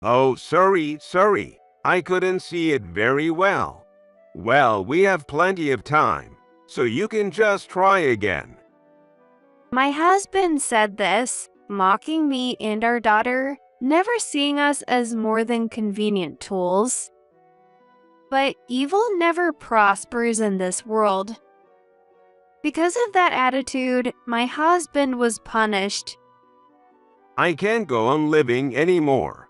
Oh, sorry. I couldn't see it very well. Well, we have plenty of time, so you can just try again. My husband said this, mocking me and our daughter, never seeing us as more than convenient tools. But evil never prospers in this world. Because of that attitude, my husband was punished. I can't go on living anymore.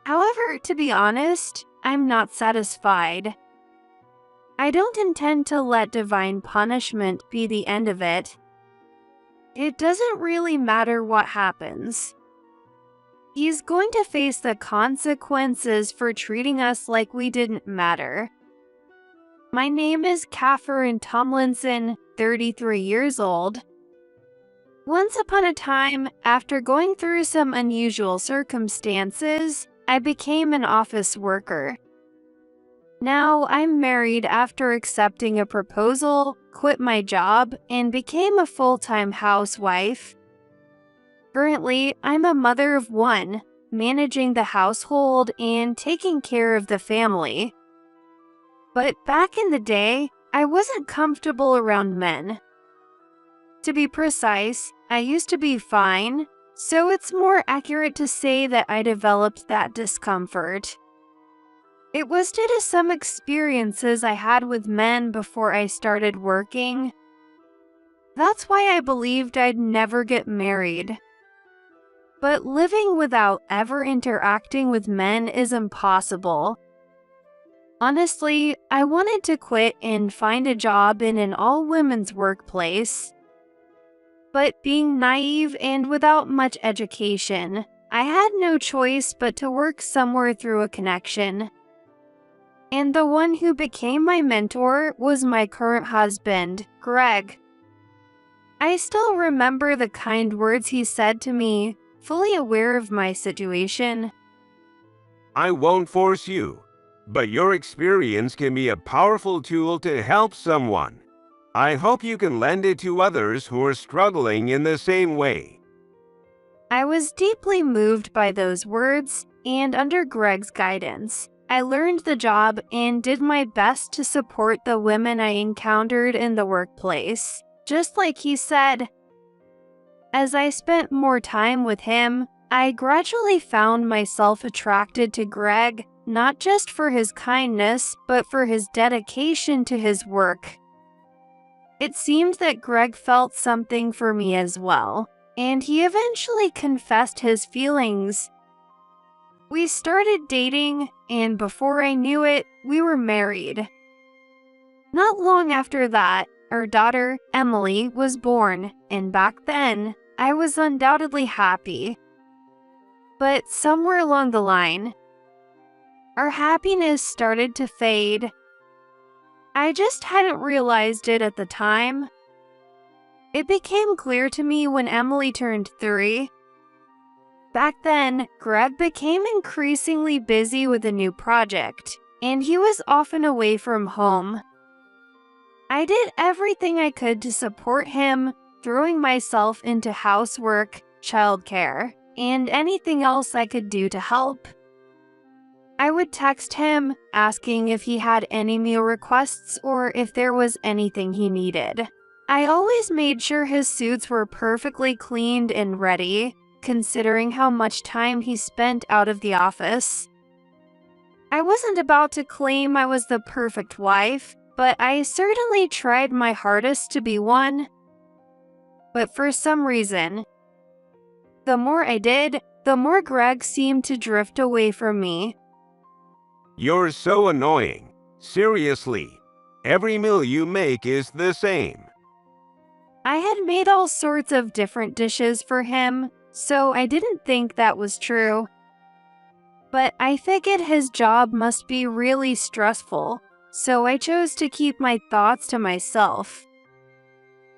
However, to be honest, I'm not satisfied. I don't intend to let divine punishment be the end of it. It doesn't really matter what happens. He's going to face the consequences for treating us like we didn't matter. My name is Catherine Tomlinson, 33 years old. Once upon a time, after going through some unusual circumstances, I became an office worker. Now I'm married after accepting a proposal, quit my job, and became a full-time housewife. Currently, I'm a mother of one, managing the household and taking care of the family. But back in the day, I wasn't comfortable around men. To be precise, I used to be fine, so it's more accurate to say that I developed that discomfort. It was due to some experiences I had with men before I started working. That's why I believed I'd never get married. But living without ever interacting with men is impossible. Honestly, I wanted to quit and find a job in an all-women's workplace. But being naive and without much education, I had no choice but to work somewhere through a connection. And the one who became my mentor was my current husband, Greg. I still remember the kind words he said to me, fully aware of my situation. I won't force you, but your experience can be a powerful tool to help someone. I hope you can lend it to others who are struggling in the same way. I was deeply moved by those words, and under Greg's guidance, I learned the job and did my best to support the women I encountered in the workplace, just like he said. As I spent more time with him, I gradually found myself attracted to Greg, not just for his kindness, but for his dedication to his work. It seemed that Greg felt something for me as well, and he eventually confessed his feelings. We started dating, and before I knew it, we were married. Not long after that, our daughter, Emily, was born, and back then, I was undoubtedly happy. But somewhere along the line, our happiness started to fade. I just hadn't realized it at the time. It became clear to me when Emily turned 3. Back then, Greg became increasingly busy with a new project, and he was often away from home. I did everything I could to support him, throwing myself into housework, childcare, and anything else I could do to help. I would text him, asking if he had any meal requests or if there was anything he needed. I always made sure his suits were perfectly cleaned and ready, considering how much time he spent out of the office. I wasn't about to claim I was the perfect wife, but I certainly tried my hardest to be one. But for some reason, the more I did, the more Greg seemed to drift away from me. You're so annoying. Seriously, every meal you make is the same. I had made all sorts of different dishes for him, so I didn't think that was true. But I figured his job must be really stressful, so I chose to keep my thoughts to myself.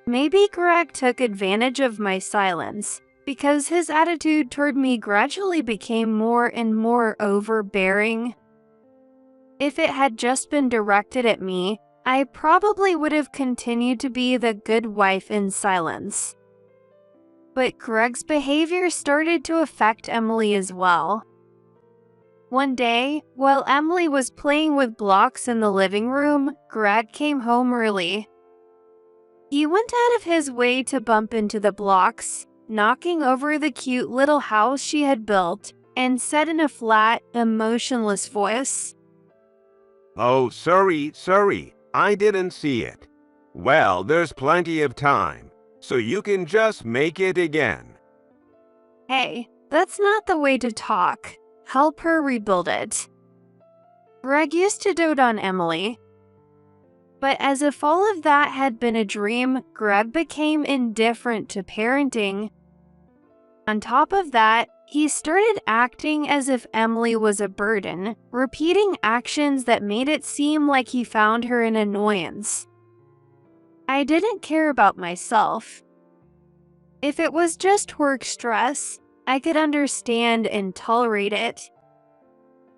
Maybe Greg took advantage of my silence, because his attitude toward me gradually became more and more overbearing. If it had just been directed at me, I probably would have continued to be the good wife in silence. But Greg's behavior started to affect Emily as well. One day, while Emily was playing with blocks in the living room, Greg came home early. He went out of his way to bump into the blocks, knocking over the cute little house she had built, and said in a flat, emotionless voice, "Oh, sorry, I didn't see it. Well, there's plenty of time, so you can just make it again." "Hey, that's not the way to talk. Help her rebuild it." Greg used to dote on Emily. But as if all of that had been a dream, Greg became indifferent to parenting. On top of that, he started acting as if Emily was a burden, repeating actions that made it seem like he found her an annoyance. I didn't care about myself. If it was just work stress, I could understand and tolerate it.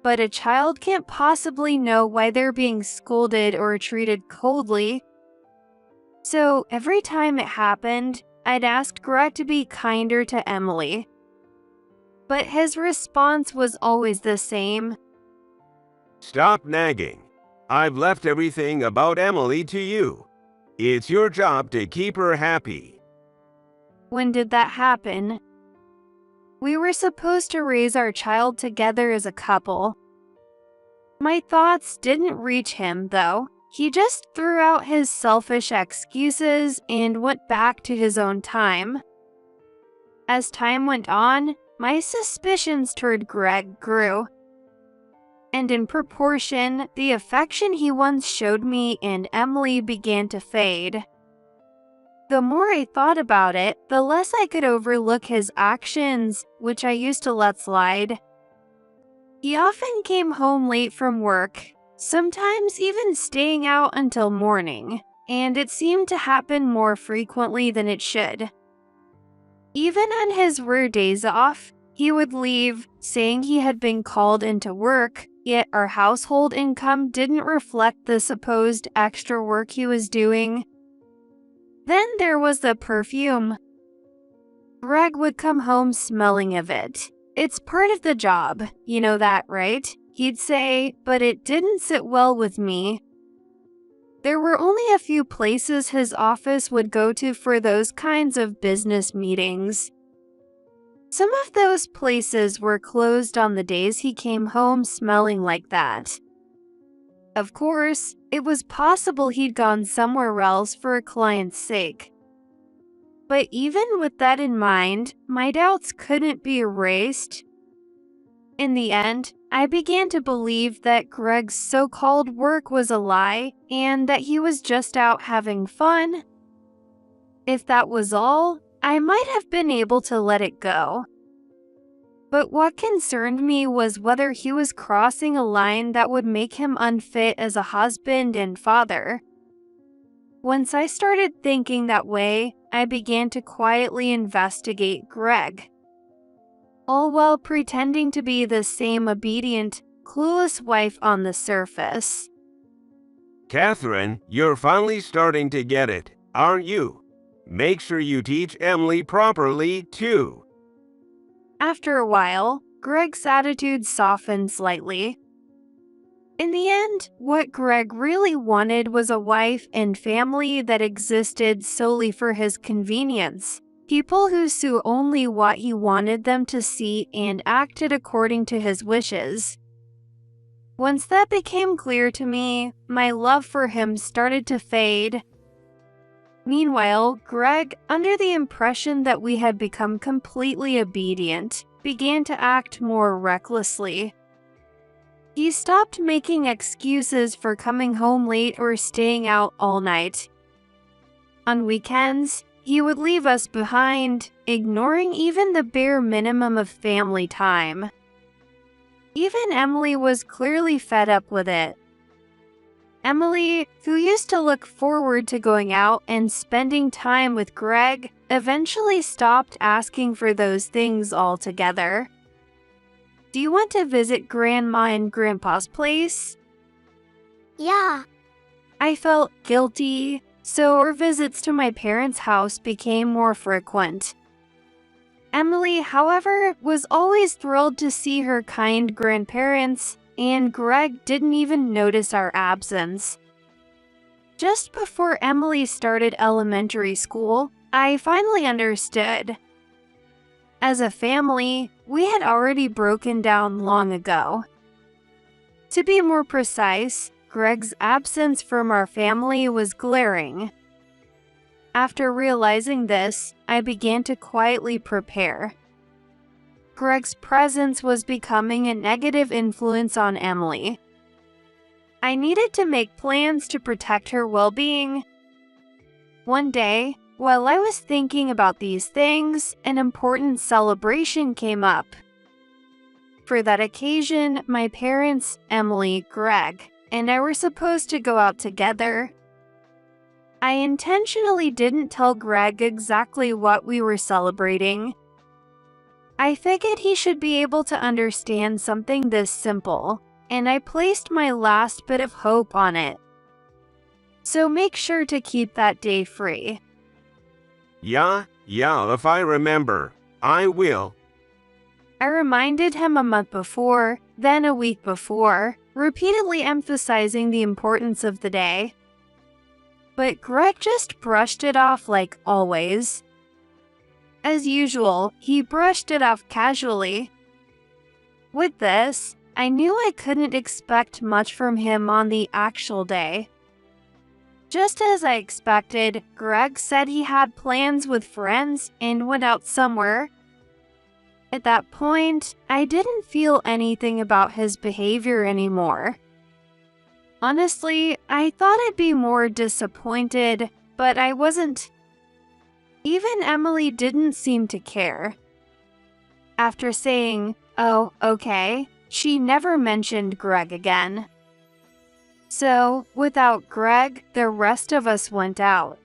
But a child can't possibly know why they're being scolded or treated coldly. So every time it happened, I'd ask Greg to be kinder to Emily. But his response was always the same. "Stop nagging. I've left everything about Emily to you. It's your job to keep her happy." When did that happen? We were supposed to raise our child together as a couple. My thoughts didn't reach him, though. He just threw out his selfish excuses and went back to his own time. As time went on, my suspicions toward Greg grew. And in proportion, the affection he once showed me and Emily began to fade. The more I thought about it, the less I could overlook his actions, which I used to let slide. He often came home late from work, sometimes even staying out until morning, and it seemed to happen more frequently than it should. Even on his rare days off, he would leave, saying he had been called into work, yet our household income didn't reflect the supposed extra work he was doing. Then there was the perfume. Greg would come home smelling of it. "It's part of the job, you know that, right?" he'd say, but it didn't sit well with me. There were only a few places his office would go to for those kinds of business meetings. Some of those places were closed on the days he came home smelling like that. Of course, it was possible he'd gone somewhere else for a client's sake. But even with that in mind, my doubts couldn't be erased. In the end, I began to believe that Greg's so-called work was a lie and that he was just out having fun. If that was all, I might have been able to let it go. But what concerned me was whether he was crossing a line that would make him unfit as a husband and father. Once I started thinking that way, I began to quietly investigate Greg, all while pretending to be the same obedient, clueless wife on the surface. "Catherine, you're finally starting to get it, aren't you? Make sure you teach Emily properly, too." After a while, Greg's attitude softened slightly. In the end, what Greg really wanted was a wife and family that existed solely for his convenience. People who saw only what he wanted them to see and acted according to his wishes. Once that became clear to me, my love for him started to fade. Meanwhile, Greg, under the impression that we had become completely obedient, began to act more recklessly. He stopped making excuses for coming home late or staying out all night. On weekends, he would leave us behind, ignoring even the bare minimum of family time. Even Emily was clearly fed up with it. Emily, who used to look forward to going out and spending time with Greg, eventually stopped asking for those things altogether. "Do you want to visit Grandma and Grandpa's place?" Yeah. I felt guilty, so our visits to my parents' house became more frequent. Emily, however, was always thrilled to see her kind grandparents, and Greg didn't even notice our absence. Just before Emily started elementary school, I finally understood. As a family, we had already broken down long ago. To be more precise, Greg's absence from our family was glaring. After realizing this, I began to quietly prepare. Greg's presence was becoming a negative influence on Emily. I needed to make plans to protect her well-being. One day, while I was thinking about these things, an important celebration came up. For that occasion, my parents, Emily, Greg, and I were supposed to go out together. I intentionally didn't tell Greg exactly what we were celebrating. I figured he should be able to understand something this simple, and I placed my last bit of hope on it. So make sure to keep that day free. Yeah, if I remember, I will. I reminded him a month before, then a week before, repeatedly emphasizing the importance of the day. But Greg just brushed it off like always. As usual, he brushed it off casually. With this, I knew I couldn't expect much from him on the actual day. Just as I expected, Greg said he had plans with friends and went out somewhere. At that point, I didn't feel anything about his behavior anymore. Honestly, I thought I'd be more disappointed, but I wasn't. Even Emily didn't seem to care. After saying, "Oh, okay," she never mentioned Greg again. So, without Greg, the rest of us went out.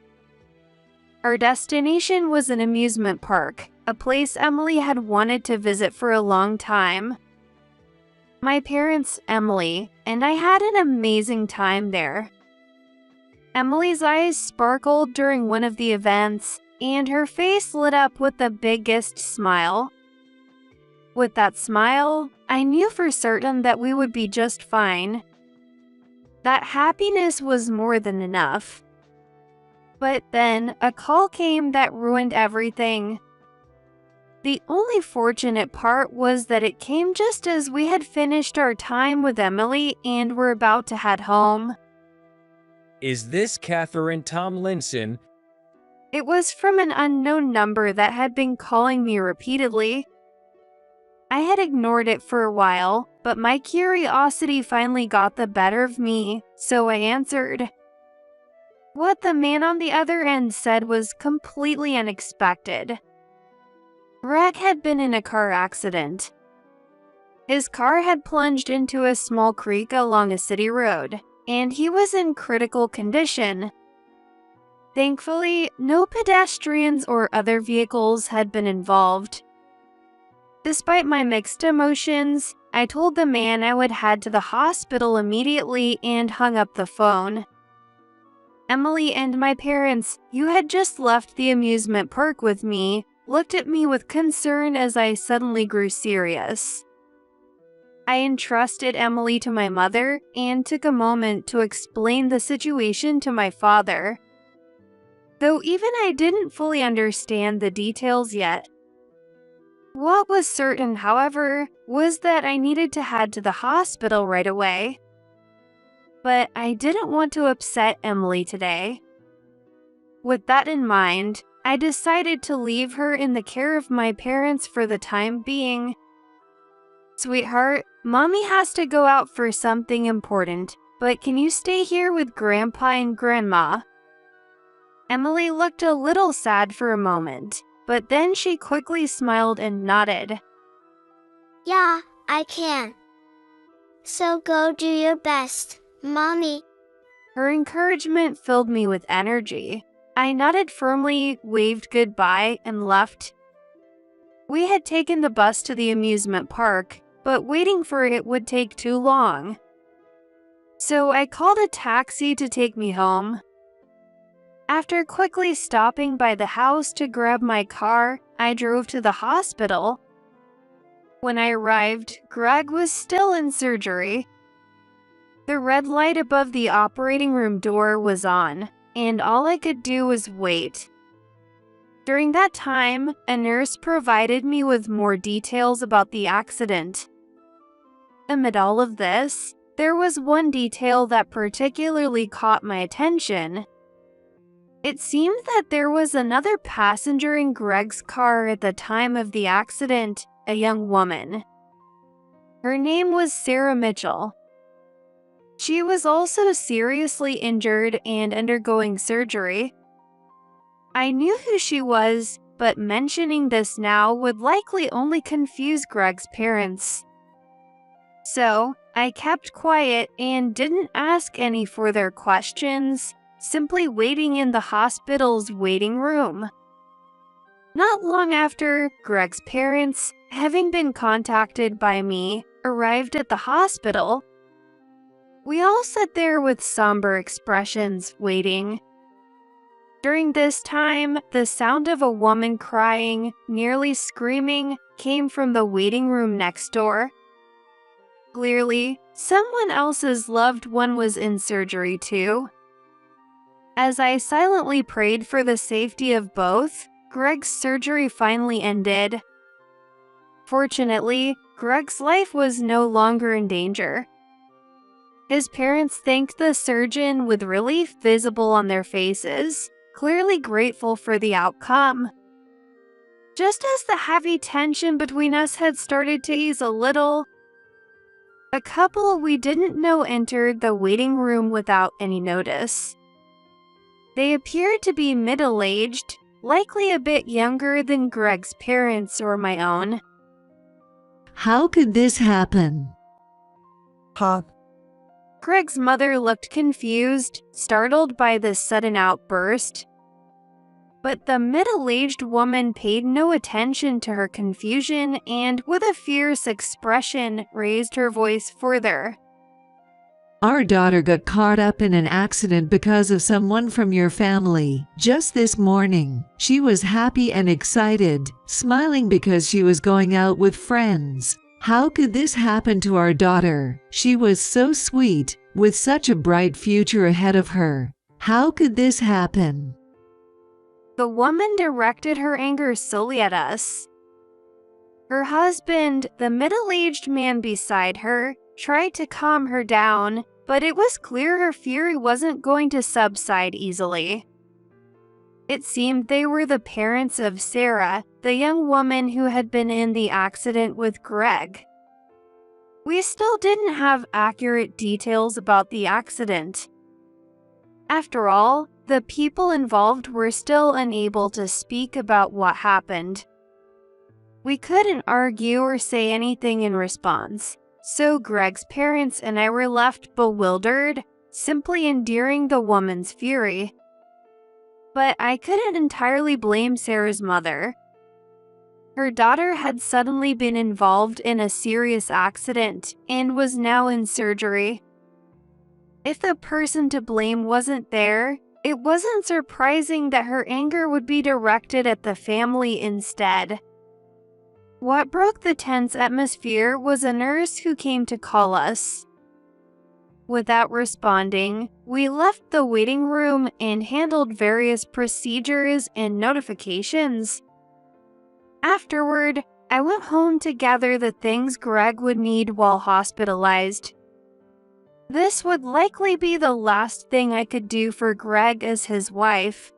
Our destination was an amusement park, a place Emily had wanted to visit for a long time. My parents, Emily, and I had an amazing time there. Emily's eyes sparkled during one of the events, and her face lit up with the biggest smile. With that smile, I knew for certain that we would be just fine. That happiness was more than enough. But then, a call came that ruined everything. The only fortunate part was that it came just as we had finished our time with Emily and were about to head home. Is this Catherine Tomlinson? It was from an unknown number that had been calling me repeatedly. I had ignored it for a while, but my curiosity finally got the better of me, so I answered. What the man on the other end said was completely unexpected. Greg had been in a car accident. His car had plunged into a small creek along a city road, and he was in critical condition. Thankfully, no pedestrians or other vehicles had been involved. Despite my mixed emotions, I told the man I would head to the hospital immediately and hung up the phone. Emily and my parents, who had just left the amusement park with me, looked at me with concern as I suddenly grew serious. I entrusted Emily to my mother and took a moment to explain the situation to my father. Though even I didn't fully understand the details yet. What was certain, however, was that I needed to head to the hospital right away. But I didn't want to upset Emily today. With that in mind, I decided to leave her in the care of my parents for the time being. Sweetheart, Mommy has to go out for something important, but can you stay here with Grandpa and Grandma? Emily looked a little sad for a moment, but then she quickly smiled and nodded. Yeah, I can. So go do your best, Mommy. Her encouragement filled me with energy. I nodded firmly, waved goodbye, and left. We had taken the bus to the amusement park, but waiting for it would take too long. So I called a taxi to take me home. After quickly stopping by the house to grab my car, I drove to the hospital. When I arrived, Greg was still in surgery. The red light above the operating room door was on, and all I could do was wait. During that time, a nurse provided me with more details about the accident. Amid all of this, there was one detail that particularly caught my attention. It seemed that there was another passenger in Greg's car at the time of the accident, a young woman. Her name was Sarah Mitchell. She was also seriously injured and undergoing surgery. I knew who she was, but mentioning this now would likely only confuse Greg's parents. So, I kept quiet and didn't ask any further questions, simply waiting in the hospital's waiting room. Not long after, Greg's parents, having been contacted by me, arrived at the hospital. We all sat there with somber expressions, waiting. During this time, the sound of a woman crying, nearly screaming, came from the waiting room next door. Clearly, someone else's loved one was in surgery too. As I silently prayed for the safety of both, Greg's surgery finally ended. Fortunately, Greg's life was no longer in danger. His parents thanked the surgeon with relief visible on their faces, clearly grateful for the outcome. Just as the heavy tension between us had started to ease a little, a couple we didn't know entered the waiting room without any notice. They appeared to be middle-aged, likely a bit younger than Greg's parents or my own. How could this happen? Huh? Greg's mother looked confused, startled by this sudden outburst. But the middle-aged woman paid no attention to her confusion and, with a fierce expression, raised her voice further. Our daughter got caught up in an accident because of someone from your family. Just this morning, she was happy and excited, smiling because she was going out with friends. How could this happen to our daughter? She was so sweet, with such a bright future ahead of her. How could this happen? The woman directed her anger solely at us. Her husband, the middle-aged man beside her, tried to calm her down, but it was clear her fury wasn't going to subside easily. It seemed they were the parents of Sarah, the young woman who had been in the accident with Greg. We still didn't have accurate details about the accident. After all, the people involved were still unable to speak about what happened. We couldn't argue or say anything in response, so Greg's parents and I were left bewildered, simply enduring the woman's fury. But I couldn't entirely blame Sarah's mother. Her daughter had suddenly been involved in a serious accident and was now in surgery. If the person to blame wasn't there, it wasn't surprising that her anger would be directed at the family instead. What broke the tense atmosphere was a nurse who came to call us. Without responding, we left the waiting room and handled various procedures and notifications. Afterward, I went home to gather the things Greg would need while hospitalized. This would likely be the last thing I could do for Greg as his wife.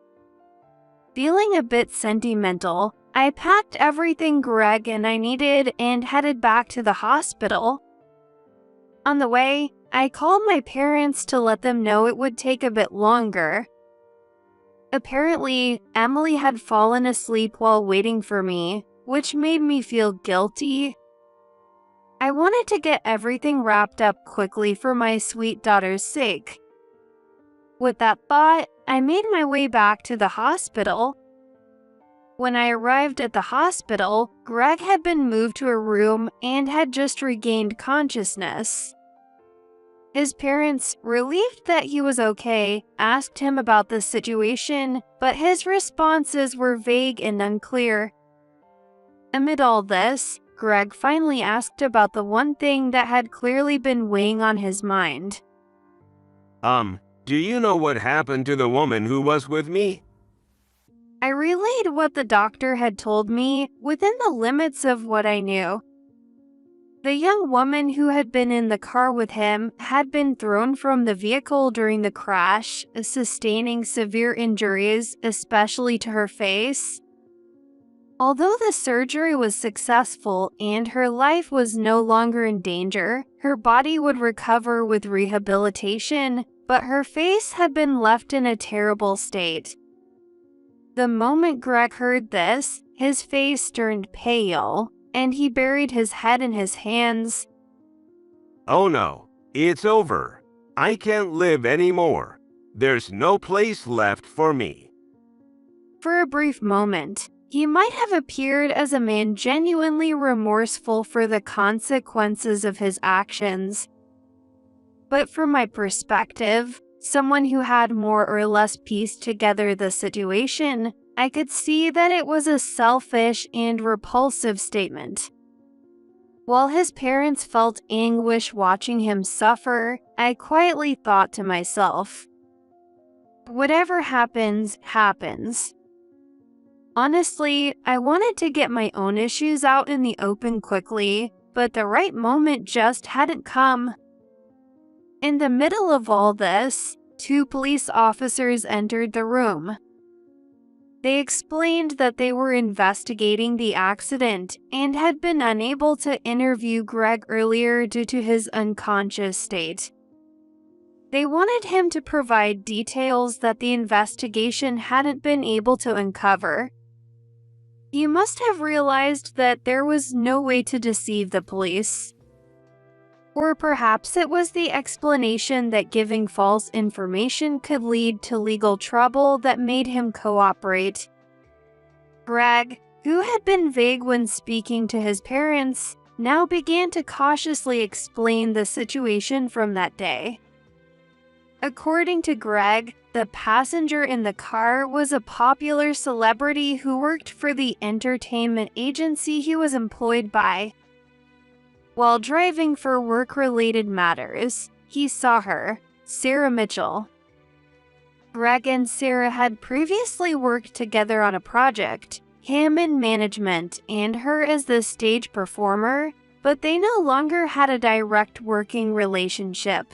Feeling a bit sentimental, I packed everything Greg and I needed and headed back to the hospital. On the way, I called my parents to let them know it would take a bit longer. Apparently, Emily had fallen asleep while waiting for me, which made me feel guilty. I wanted to get everything wrapped up quickly for my sweet daughter's sake. With that thought, I made my way back to the hospital. When I arrived at the hospital, Greg had been moved to a room and had just regained consciousness. His parents, relieved that he was okay, asked him about the situation, but his responses were vague and unclear. Amid all this, Greg finally asked about the one thing that had clearly been weighing on his mind. Do you know what happened to the woman who was with me? I relayed what the doctor had told me within the limits of what I knew. The young woman who had been in the car with him had been thrown from the vehicle during the crash, sustaining severe injuries, especially to her face. Although the surgery was successful and her life was no longer in danger, her body would recover with rehabilitation, but her face had been left in a terrible state. The moment Greg heard this, his face turned pale, and he buried his head in his hands. Oh no, it's over. I can't live anymore. There's no place left for me. For a brief moment, he might have appeared as a man genuinely remorseful for the consequences of his actions. But from my perspective, someone who had more or less pieced together the situation, I could see that it was a selfish and repulsive statement. While his parents felt anguish watching him suffer, I quietly thought to myself, whatever happens, happens. Honestly, I wanted to get my own issues out in the open quickly, but the right moment just hadn't come. In the middle of all this, 2 police officers entered the room. They explained that they were investigating the accident and had been unable to interview Greg earlier due to his unconscious state. They wanted him to provide details that the investigation hadn't been able to uncover. You must have realized that there was no way to deceive the police. Or perhaps it was the explanation that giving false information could lead to legal trouble that made him cooperate. Greg, who had been vague when speaking to his parents, now began to cautiously explain the situation from that day. According to Greg, the passenger in the car was a popular celebrity who worked for the entertainment agency he was employed by. While driving for work-related matters, he saw her, Sarah Mitchell. Greg and Sarah had previously worked together on a project, him in management and her as the stage performer, but they no longer had a direct working relationship.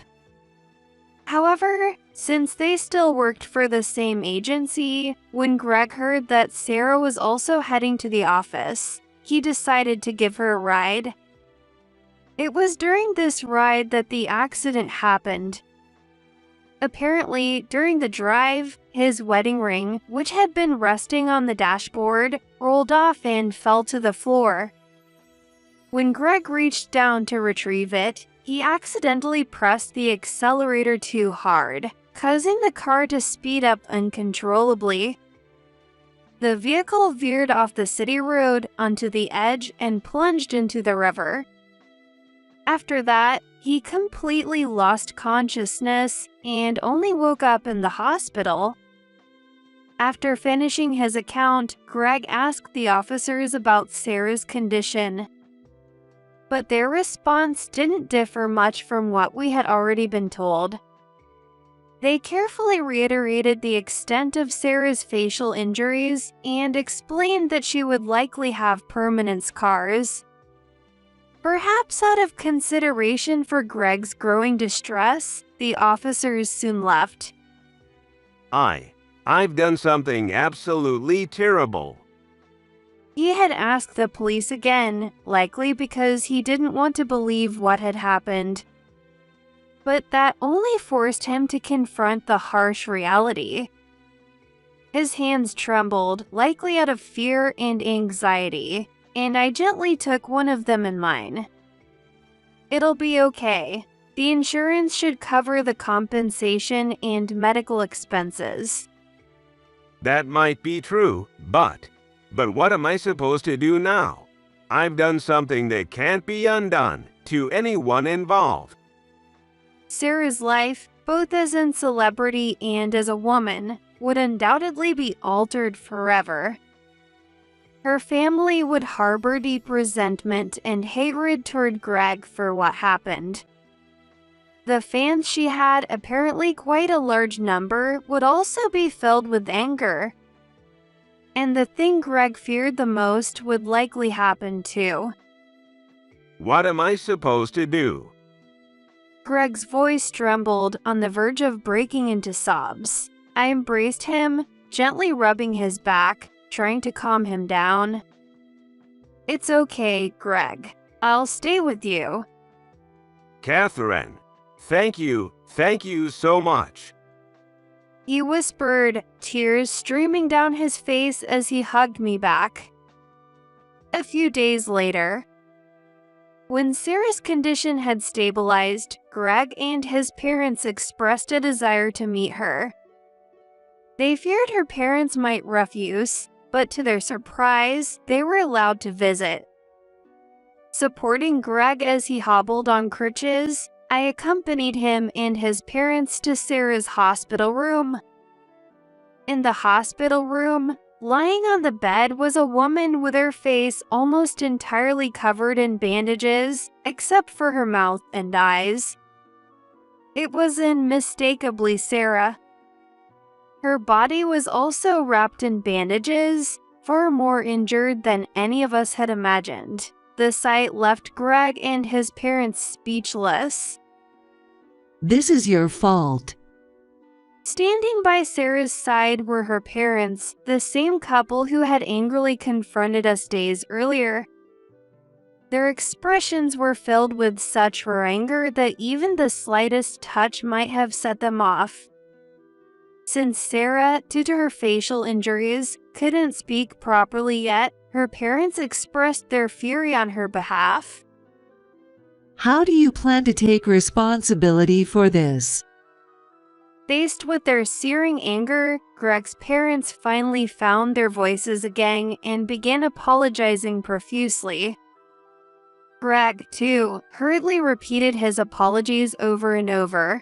However, since they still worked for the same agency, when Greg heard that Sarah was also heading to the office, he decided to give her a ride. It was during this ride that the accident happened. Apparently, during the drive, his wedding ring, which had been resting on the dashboard, rolled off and fell to the floor. When Greg reached down to retrieve it, he accidentally pressed the accelerator too hard, causing the car to speed up uncontrollably. The vehicle veered off the city road onto the edge and plunged into the river. After that, he completely lost consciousness and only woke up in the hospital. After finishing his account, Greg asked the officers about Sarah's condition. But their response didn't differ much from what we had already been told. They carefully reiterated the extent of Sarah's facial injuries and explained that she would likely have permanent scars. Perhaps out of consideration for Greg's growing distress, the officers soon left. I've done something absolutely terrible. He had asked the police again, likely because he didn't want to believe what had happened. But that only forced him to confront the harsh reality. His hands trembled, likely out of fear and anxiety, and I gently took one of them in mine. It'll be okay. The insurance should cover the compensation and medical expenses. That might be true, but what am I supposed to do now? I've done something that can't be undone to anyone involved. Sarah's life, both as a celebrity and as a woman, would undoubtedly be altered forever. Her family would harbor deep resentment and hatred toward Greg for what happened. The fans she had, apparently quite a large number, would also be filled with anger. And the thing Greg feared the most would likely happen too. What am I supposed to do? Greg's voice trembled on the verge of breaking into sobs. I embraced him, gently rubbing his back, trying to calm him down. It's okay, Greg. I'll stay with you. Catherine, thank you so much. He whispered, tears streaming down his face as he hugged me back. A few days later, when Sarah's condition had stabilized, Greg and his parents expressed a desire to meet her. They feared her parents might refuse, but to their surprise, they were allowed to visit. Supporting Greg as he hobbled on crutches, I accompanied him and his parents to Sarah's hospital room. In the hospital room, lying on the bed was a woman with her face almost entirely covered in bandages, except for her mouth and eyes. It was unmistakably Sarah. Her body was also wrapped in bandages, far more injured than any of us had imagined. The sight left Greg and his parents speechless. This is your fault. Standing by Sarah's side were her parents, the same couple who had angrily confronted us days earlier. Their expressions were filled with such anger that even the slightest touch might have set them off. Since Sarah, due to her facial injuries, couldn't speak properly yet, her parents expressed their fury on her behalf. How do you plan to take responsibility for this? Faced with their searing anger, Greg's parents finally found their voices again and began apologizing profusely. Greg, too, hurriedly repeated his apologies over and over.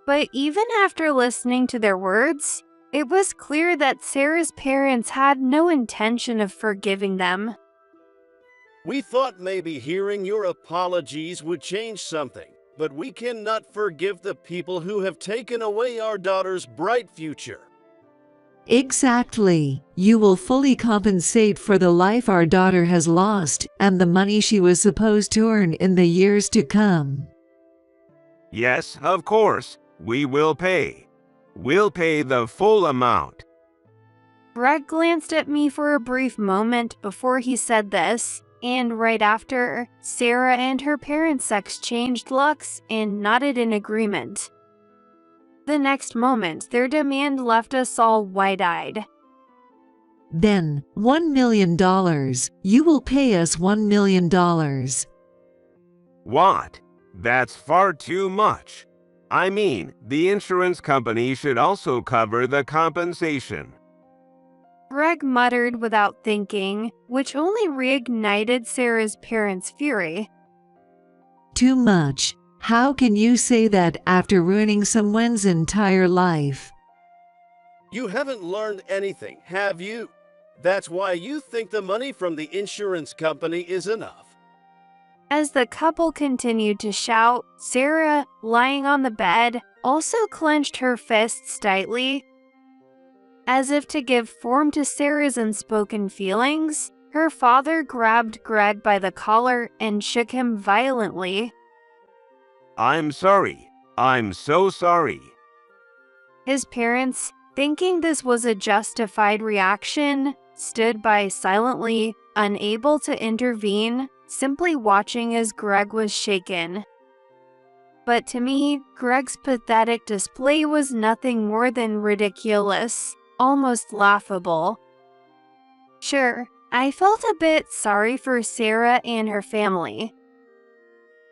But even after listening to their words, it was clear that Sarah's parents had no intention of forgiving them. We thought maybe hearing your apologies would change something, but we cannot forgive the people who have taken away our daughter's bright future. Exactly. You will fully compensate for the life our daughter has lost and the money she was supposed to earn in the years to come. Yes, of course, we will pay. We'll pay the full amount. Greg glanced at me for a brief moment before he said this, and right after, Sarah and her parents exchanged looks and nodded in agreement. The next moment, their demand left us all wide-eyed. Then, $1 million. You will pay us $1 million. What? That's far too much. I mean, the insurance company should also cover the compensation. Greg muttered without thinking, which only reignited Sarah's parents' fury. Too much. How can you say that after ruining someone's entire life? You haven't learned anything, have you? That's why you think the money from the insurance company is enough. As the couple continued to shout, Sarah, lying on the bed, also clenched her fists tightly. As if to give form to Sarah's unspoken feelings, her father grabbed Greg by the collar and shook him violently. I'm sorry. I'm so sorry. His parents, thinking this was a justified reaction, stood by silently, unable to intervene, simply watching as Greg was shaken. But to me, Greg's pathetic display was nothing more than ridiculous, almost laughable. Sure, I felt a bit sorry for Sarah and her family.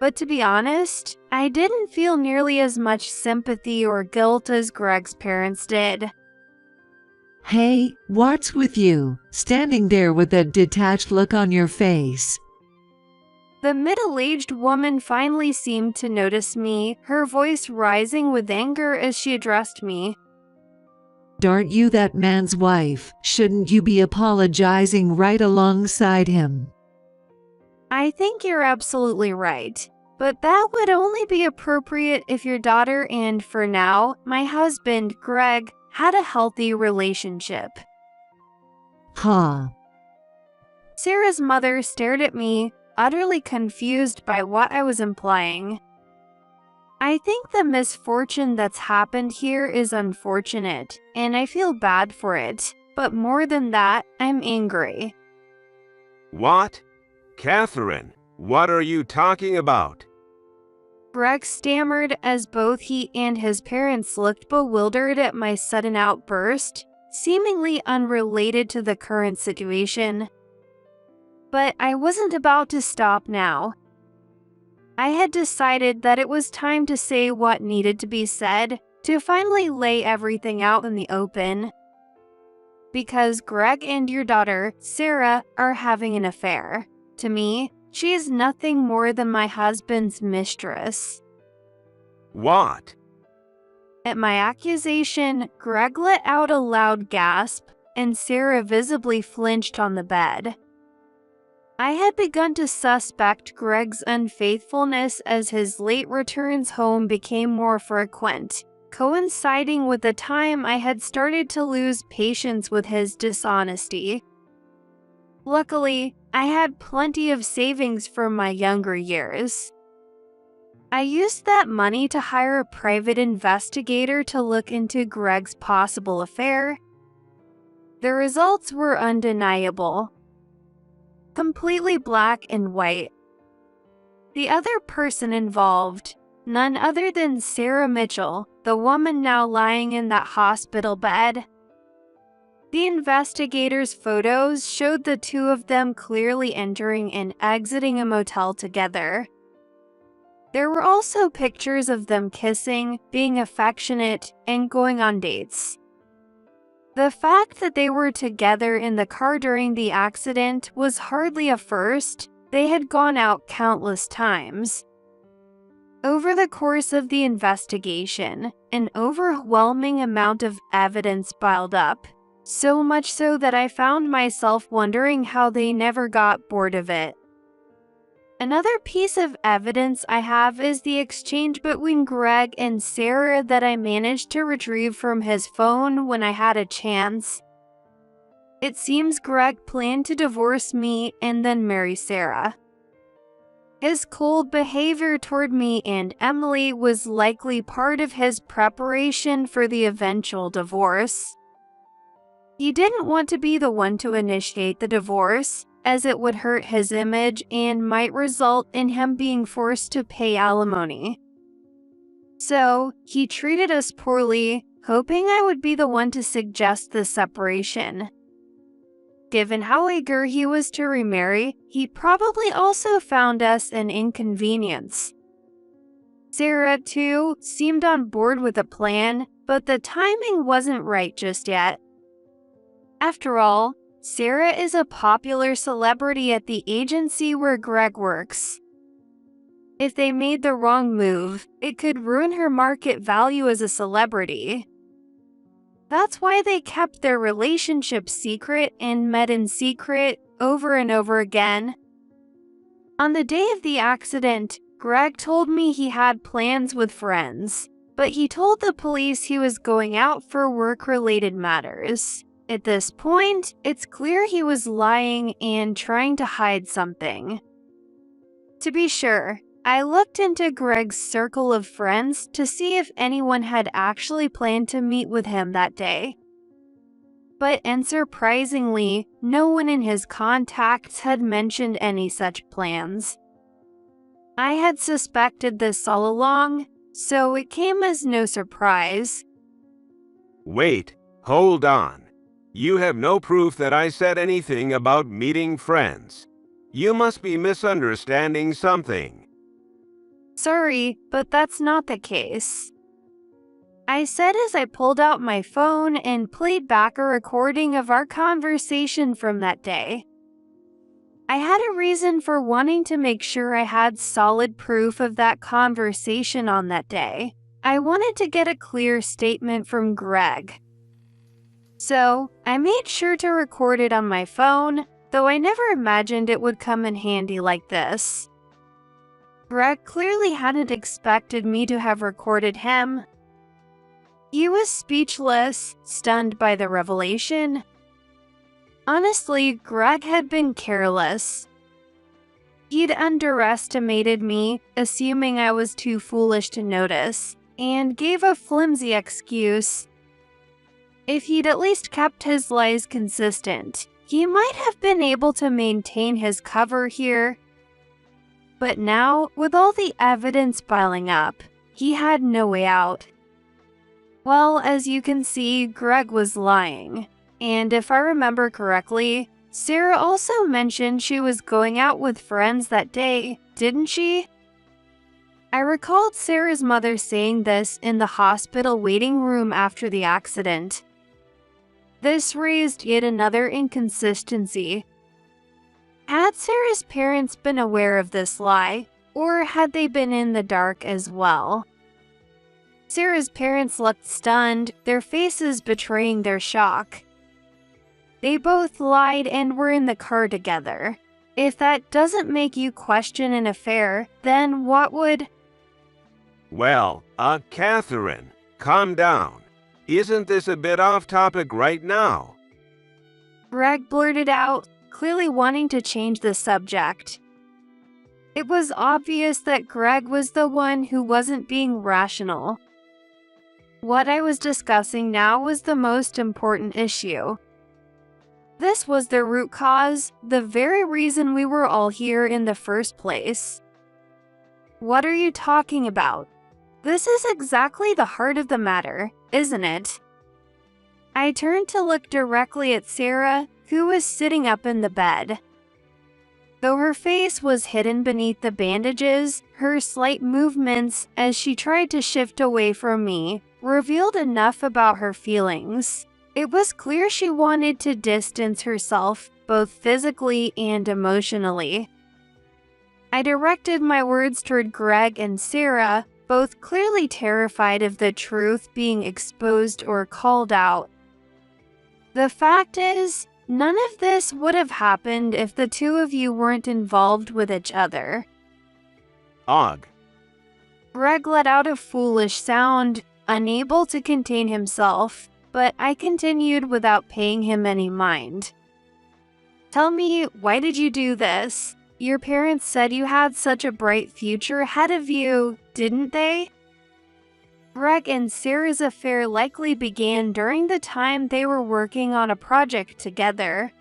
But to be honest, I didn't feel nearly as much sympathy or guilt as Greg's parents did. Hey, what's with you, standing there with that detached look on your face? The middle-aged woman finally seemed to notice me, her voice rising with anger as she addressed me. Aren't you that man's wife? Shouldn't you be apologizing right alongside him? I think you're absolutely right, but that would only be appropriate if your daughter and, for now, my husband, Greg, had a healthy relationship. Huh. Sarah's mother stared at me, utterly confused by what I was implying. I think the misfortune that's happened here is unfortunate, and I feel bad for it, but more than that, I'm angry. What? Catherine, what are you talking about? Greg stammered as both he and his parents looked bewildered at my sudden outburst, seemingly unrelated to the current situation. But I wasn't about to stop now. I had decided that it was time to say what needed to be said, to finally lay everything out in the open. Because Greg and your daughter, Sarah, are having an affair. To me, she is nothing more than my husband's mistress. What? At my accusation, Greg let out a loud gasp, and Sarah visibly flinched on the bed. I had begun to suspect Greg's unfaithfulness as his late returns home became more frequent, coinciding with the time I had started to lose patience with his dishonesty. Luckily, I had plenty of savings from my younger years. I used that money to hire a private investigator to look into Greg's possible affair. The results were undeniable. Completely black and white. The other person involved, none other than Sarah Mitchell, the woman now lying in that hospital bed. The investigators' photos showed the two of them clearly entering and exiting a motel together. There were also pictures of them kissing, being affectionate, and going on dates. The fact that they were together in the car during the accident was hardly a first. They had gone out countless times. Over the course of the investigation, an overwhelming amount of evidence piled up, so much so that I found myself wondering how they never got bored of it. Another piece of evidence I have is the exchange between Greg and Sarah that I managed to retrieve from his phone when I had a chance. It seems Greg planned to divorce me and then marry Sarah. His cold behavior toward me and Emily was likely part of his preparation for the eventual divorce. He didn't want to be the one to initiate the divorce, as it would hurt his image and might result in him being forced to pay alimony. So, he treated us poorly, hoping I would be the one to suggest the separation. Given how eager he was to remarry, he probably also found us an inconvenience. Sarah, too, seemed on board with the plan, but the timing wasn't right just yet. After all, Sarah is a popular celebrity at the agency where Greg works. If they made the wrong move, it could ruin her market value as a celebrity. That's why they kept their relationship secret and met in secret over and over again. On the day of the accident, Greg told me he had plans with friends, but he told the police he was going out for work-related matters. At this point, it's clear he was lying and trying to hide something. To be sure, I looked into Greg's circle of friends to see if anyone had actually planned to meet with him that day. But unsurprisingly, no one in his contacts had mentioned any such plans. I had suspected this all along, so it came as no surprise. Wait, hold on. You have no proof that I said anything about meeting friends. You must be misunderstanding something. Sorry, but that's not the case. I said as I pulled out my phone and played back a recording of our conversation from that day. I had a reason for wanting to make sure I had solid proof of that conversation on that day. I wanted to get a clear statement from Greg. So, I made sure to record it on my phone, though I never imagined it would come in handy like this. Greg clearly hadn't expected me to have recorded him. He was speechless, stunned by the revelation. Honestly, Greg had been careless. He'd underestimated me, assuming I was too foolish to notice, and gave a flimsy excuse. If he'd at least kept his lies consistent, he might have been able to maintain his cover here. But now, with all the evidence piling up, he had no way out. Well, as you can see, Greg was lying. And if I remember correctly, Sarah also mentioned she was going out with friends that day, didn't she? I recalled Sarah's mother saying this in the hospital waiting room after the accident. This raised yet another inconsistency. Had Sarah's parents been aware of this lie, or had they been in the dark as well? Sarah's parents looked stunned, their faces betraying their shock. They both lied and were in the car together. If that doesn't make you question an affair, then what would? Well, Catherine, calm down. Isn't this a bit off topic right now? Greg blurted out, clearly wanting to change the subject. It was obvious that Greg was the one who wasn't being rational. What I was discussing now was the most important issue. This was the root cause, the very reason we were all here in the first place. What are you talking about? This is exactly the heart of the matter, isn't it? I turned to look directly at Sarah, who was sitting up in the bed. Though her face was hidden beneath the bandages, her slight movements as she tried to shift away from me revealed enough about her feelings. It was clear she wanted to distance herself, both physically and emotionally. I directed my words toward Greg and Sarah, both clearly terrified of the truth being exposed or called out. The fact is, none of this would have happened if the two of you weren't involved with each other. Og. Greg let out a foolish sound, unable to contain himself, but I continued without paying him any mind. Tell me, why did you do this? Your parents said you had such a bright future ahead of you, didn't they? Greg and Sarah's affair likely began during the time they were working on a project together.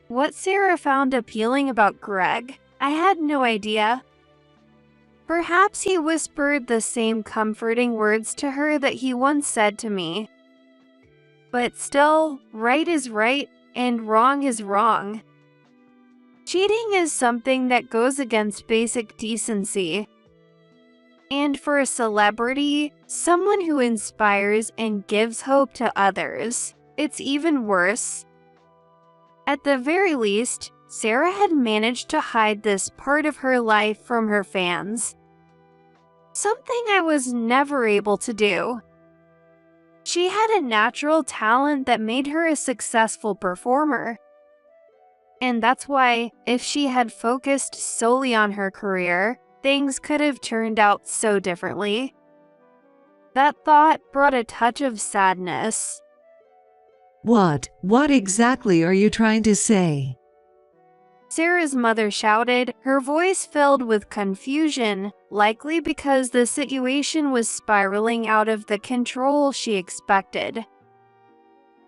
What Sarah found appealing about Greg, I had no idea. Perhaps he whispered the same comforting words to her that he once said to me. But still, right is right and wrong is wrong. Cheating is something that goes against basic decency. And for a celebrity, someone who inspires and gives hope to others, it's even worse. At the very least, Sarah had managed to hide this part of her life from her fans. Something I was never able to do. She had a natural talent that made her a successful performer. And that's why, if she had focused solely on her career, things could have turned out so differently. That thought brought a touch of sadness. What exactly are you trying to say? Sarah's mother shouted, her voice filled with confusion, likely because the situation was spiraling out of the control she expected.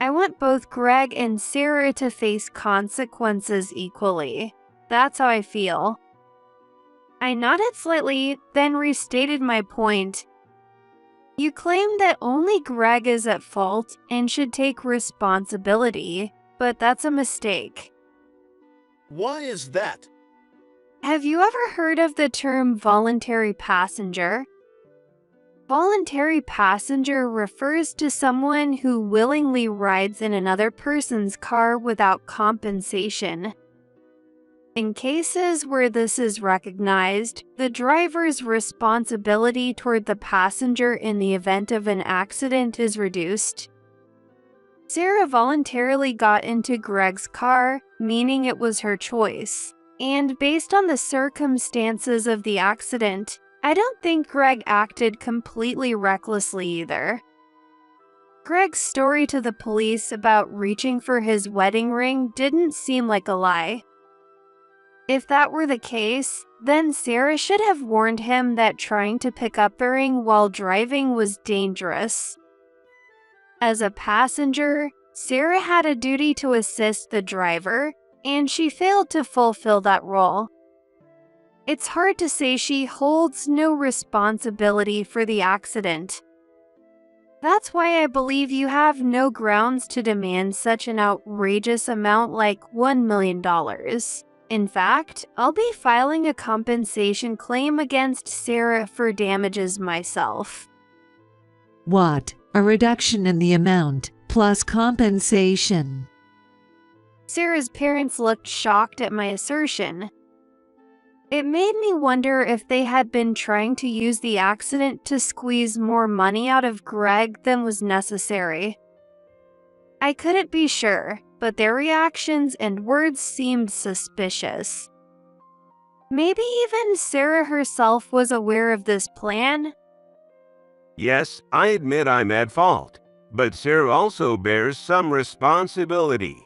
I want both Greg and Sarah to face consequences equally. That's how I feel. I nodded slightly, then restated my point. You claim that only Greg is at fault and should take responsibility, but that's a mistake. Why is that? Have you ever heard of the term voluntary passenger? Voluntary passenger refers to someone who willingly rides in another person's car without compensation. In cases where this is recognized, the driver's responsibility toward the passenger in the event of an accident is reduced. Sarah voluntarily got into Greg's car, meaning it was her choice. And based on the circumstances of the accident, I don't think Greg acted completely recklessly either. Greg's story to the police about reaching for his wedding ring didn't seem like a lie. If that were the case, then Sarah should have warned him that trying to pick up the ring while driving was dangerous. As a passenger, Sarah had a duty to assist the driver, and she failed to fulfill that role. It's hard to say she holds no responsibility for the accident. That's why I believe you have no grounds to demand such an outrageous amount like $1 million. In fact, I'll be filing a compensation claim against Sarah for damages myself. What? A reduction in the amount, plus compensation. Sarah's parents looked shocked at my assertion. It made me wonder if they had been trying to use the accident to squeeze more money out of Greg than was necessary. I couldn't be sure, but their reactions and words seemed suspicious. Maybe even Sarah herself was aware of this plan? Yes, I admit I'm at fault, but Sarah also bears some responsibility.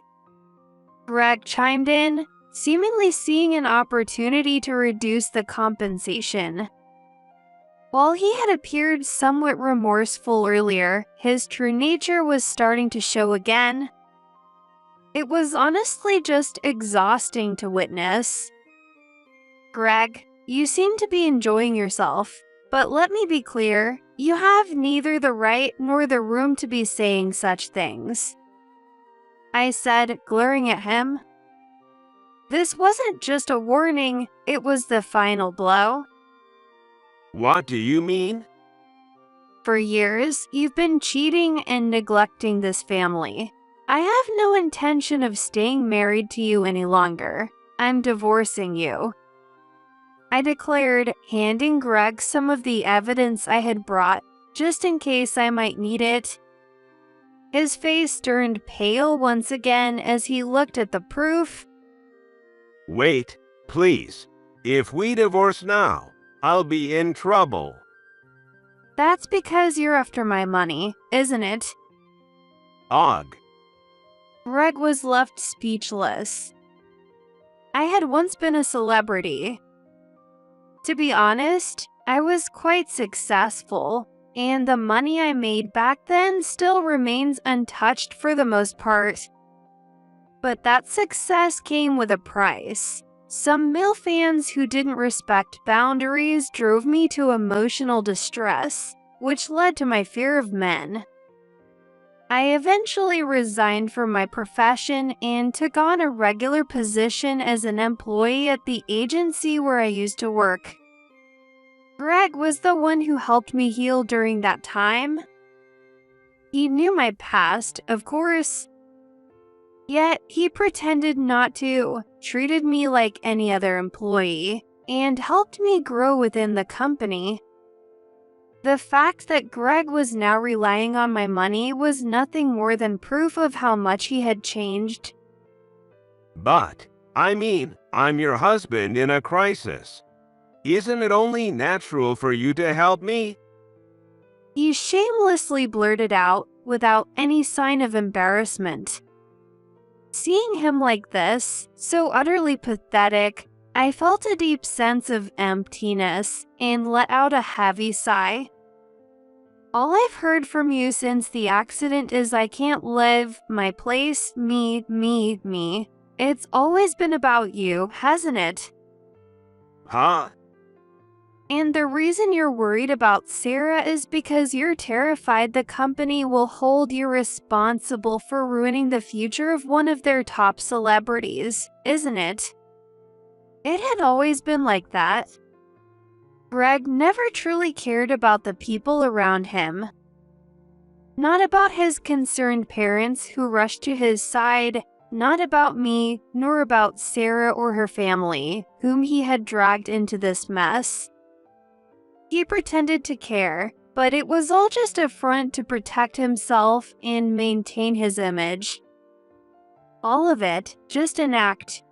Greg chimed in, seemingly seeing an opportunity to reduce the compensation. While he had appeared somewhat remorseful earlier, his true nature was starting to show again. It was honestly just exhausting to witness. Greg, you seem to be enjoying yourself, but let me be clear, you have neither the right nor the room to be saying such things. I said, glaring at him. This wasn't just a warning, it was the final blow. What do you mean? For years, you've been cheating and neglecting this family. I have no intention of staying married to you any longer. I'm divorcing you. I declared, handing Greg some of the evidence I had brought, just in case I might need it. His face turned pale once again as he looked at the proof. Wait, please. If we divorce now, I'll be in trouble. That's because you're after my money, isn't it? Og. Greg was left speechless. I had once been a celebrity. To be honest, I was quite successful, and the money I made back then still remains untouched for the most part. But that success came with a price. Some male fans who didn't respect boundaries drove me to emotional distress, which led to my fear of men. I eventually resigned from my profession and took on a regular position as an employee at the agency where I used to work. Greg was the one who helped me heal during that time. He knew my past, of course. Yet, he pretended not to, treated me like any other employee, and helped me grow within the company. The fact that Greg was now relying on my money was nothing more than proof of how much he had changed. But, I'm your husband in a crisis. Isn't it only natural for you to help me? He shamelessly blurted out, without any sign of embarrassment. Seeing him like this, so utterly pathetic, I felt a deep sense of emptiness and let out a heavy sigh. All I've heard from you since the accident is I can't live, my place, me. It's always been about you, hasn't it? Huh? And the reason you're worried about Sarah is because you're terrified the company will hold you responsible for ruining the future of one of their top celebrities, isn't it? It had always been like that. Greg never truly cared about the people around him. Not about his concerned parents who rushed to his side, not about me, nor about Sarah or her family, whom he had dragged into this mess. He pretended to care, but it was all just a front to protect himself and maintain his image. All of it, just an act.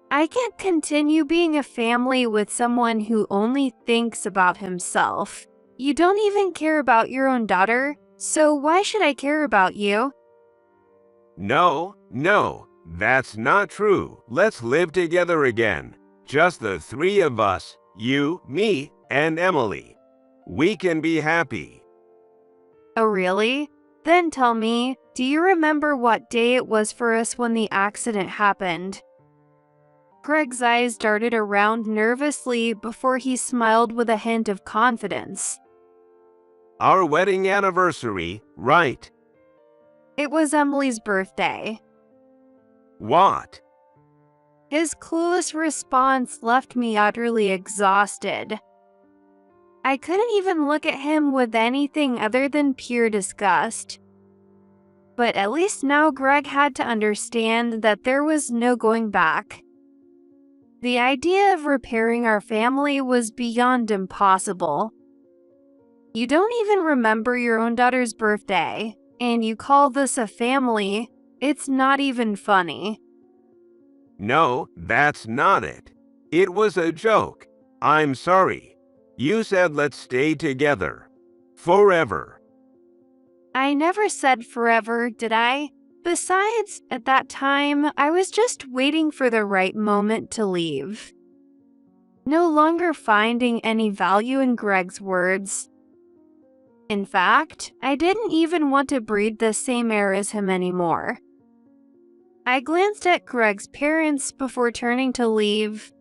I can't continue being a family with someone who only thinks about himself. You don't even care about your own daughter, so why should I care about you? No, that's not true. Let's live together again. Just the three of us, you, me, and Emily. We can be happy. Oh, really? Then tell me, do you remember what day it was for us when the accident happened? Greg's eyes darted around nervously before he smiled with a hint of confidence. Our wedding anniversary, right? It was Emily's birthday. What? His clueless response left me utterly exhausted. I couldn't even look at him with anything other than pure disgust. But at least now Greg had to understand that there was no going back. The idea of repairing our family was beyond impossible. You don't even remember your own daughter's birthday, and you call this a family? It's not even funny. No, that's not it. It was a joke. I'm sorry. You said let's stay together. Forever. I never said forever, did I? Besides, at that time, I was just waiting for the right moment to leave. No longer finding any value in Greg's words. In fact, I didn't even want to breathe the same air as him anymore. I glanced at Greg's parents before turning to leave,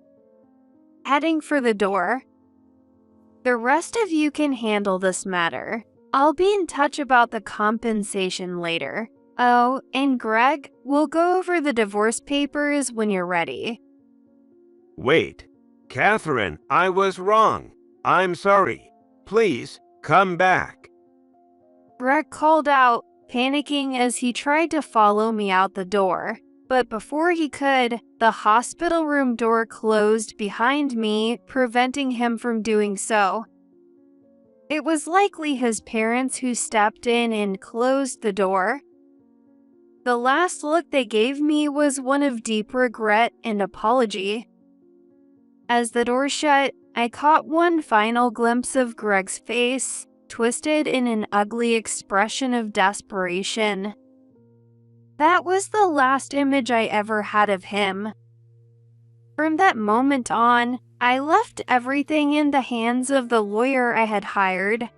heading for the door. The rest of you can handle this matter. I'll be in touch about the compensation later. Oh, and Greg, we'll go over the divorce papers when you're ready. Wait. Catherine, I was wrong. I'm sorry. Please, come back. Greg called out, panicking as he tried to follow me out the door. But before he could, the hospital room door closed behind me, preventing him from doing so. It was likely his parents who stepped in and closed the door. The last look they gave me was one of deep regret and apology. As the door shut, I caught one final glimpse of Greg's face, twisted in an ugly expression of desperation. That was the last image I ever had of him. From that moment on, I left everything in the hands of the lawyer I had hired.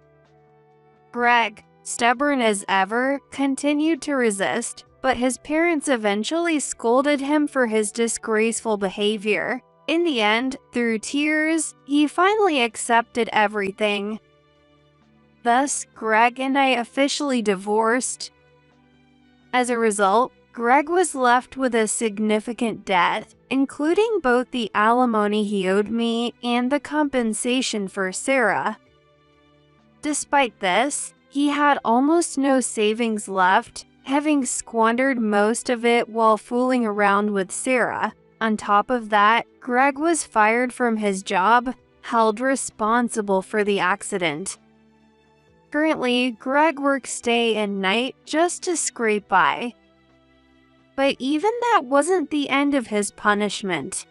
Greg, stubborn as ever, continued to resist, but his parents eventually scolded him for his disgraceful behavior. In the end, through tears, he finally accepted everything. Thus, Greg and I officially divorced. As a result, Greg was left with a significant debt, including both the alimony he owed me and the compensation for Sarah. Despite this, he had almost no savings left, having squandered most of it while fooling around with Sarah. On top of that, Greg was fired from his job, held responsible for the accident. Currently, Greg works day and night just to scrape by. But even that wasn't the end of his punishment.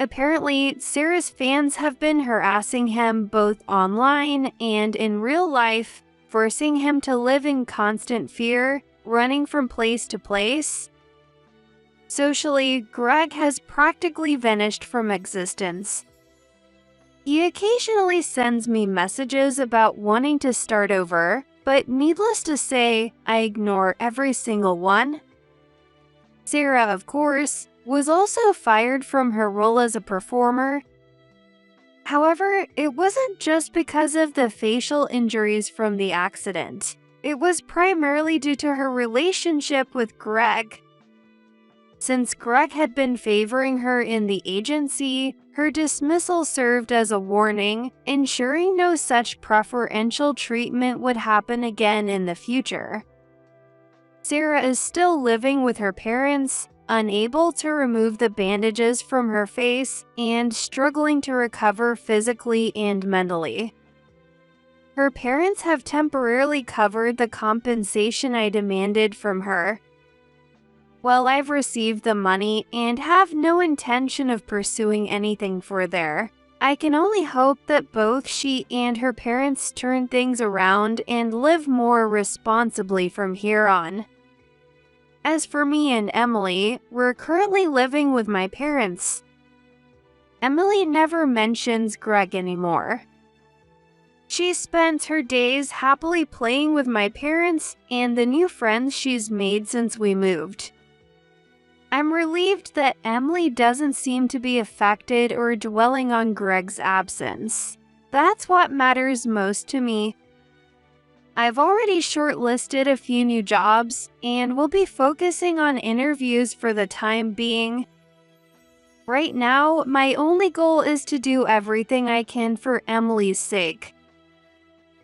Apparently, Sarah's fans have been harassing him both online and in real life, forcing him to live in constant fear, running from place to place. Socially, Greg has practically vanished from existence. He occasionally sends me messages about wanting to start over, but needless to say, I ignore every single one. Sarah, of course, was also fired from her role as a performer. However, it wasn't just because of the facial injuries from the accident. It was primarily due to her relationship with Greg. Since Greg had been favoring her in the agency, her dismissal served as a warning, ensuring no such preferential treatment would happen again in the future. Sarah is still living with her parents, unable to remove the bandages from her face and struggling to recover physically and mentally. Her parents have temporarily covered the compensation I demanded from her. While I've received the money and have no intention of pursuing anything further, I can only hope that both she and her parents turn things around and live more responsibly from here on. As for me and Emily, we're currently living with my parents. Emily never mentions Greg anymore. She spends her days happily playing with my parents and the new friends she's made since we moved. I'm relieved that Emily doesn't seem to be affected or dwelling on Greg's absence. That's what matters most to me. I've already shortlisted a few new jobs and will be focusing on interviews for the time being. Right now, my only goal is to do everything I can for Emily's sake.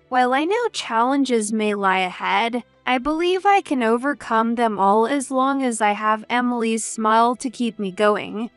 While I know challenges may lie ahead, I believe I can overcome them all as long as I have Emily's smile to keep me going.